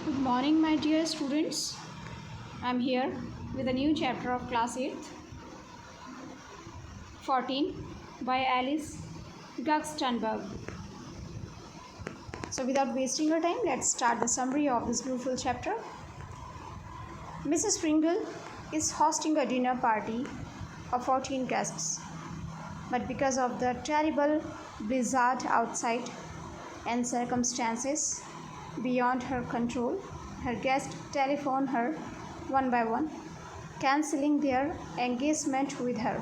Good morning, my dear students. I'm here with a new chapter of class 8th, 14 by Alice Gugstenberg. So, without wasting your time, let's start the summary of this beautiful chapter. Mrs. Pringle is hosting a dinner party of 14 guests, but because of the terrible blizzard outside and circumstances beyond her control, her guests telephone her one by one, cancelling their engagement with her.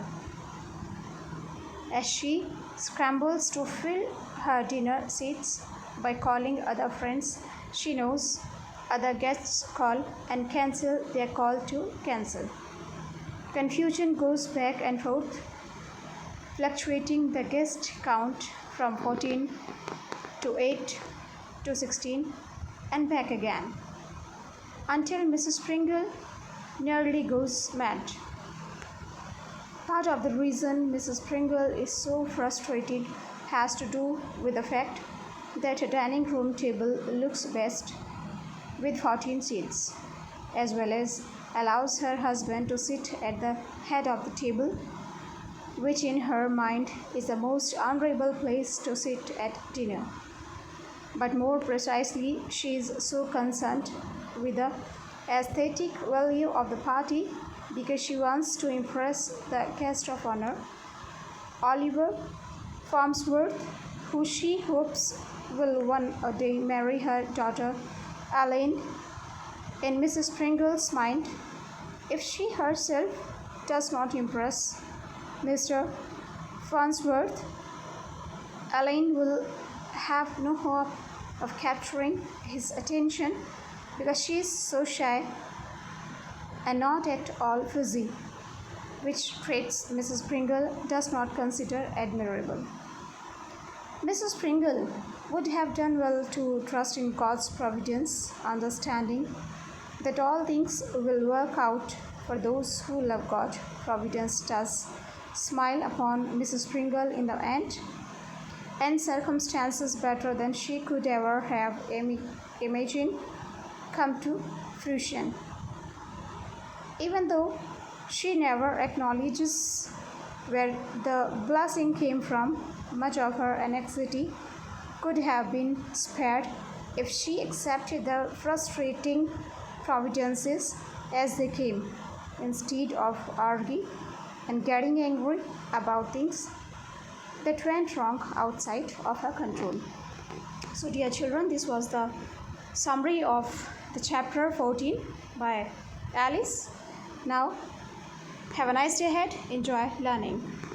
As she scrambles to fill her dinner seats by calling other friends she knows, other guests call and cancel their call to cancel. Confusion goes back and forth, fluctuating the guest count from 14 to 8 to 16 and back again, until Mrs. Pringle nearly goes mad. Part of the reason Mrs. Pringle is so frustrated has to do with the fact that a dining room table looks best with 14 seats, as well as allows her husband to sit at the head of the table, which in her mind is the most honorable place to sit at dinner. But more precisely, she is so concerned with the aesthetic value of the party because she wants to impress the guest of honor, Oliver Farnsworth, who she hopes will one day marry her daughter Elaine. In Mrs. Pringle's mind, if she herself does not impress Mr. Farnsworth, Elaine will have no hope of capturing his attention because she is so shy and not at all fuzzy, which traits Mrs. Pringle does not consider admirable. Mrs. Pringle would have done well to trust in God's providence, understanding that all things will work out for those who love God. Providence does smile upon Mrs. Pringle in the end, and circumstances better than she could ever have imagined come to fruition. Even though she never acknowledges where the blessing came from, much of her anxiety could have been spared if she accepted the frustrating providences as they came, instead of arguing and getting angry about things that went wrong outside of her control. So, dear children, this was the summary of the chapter 14 by Alice. Now, have a nice day ahead. Enjoy learning.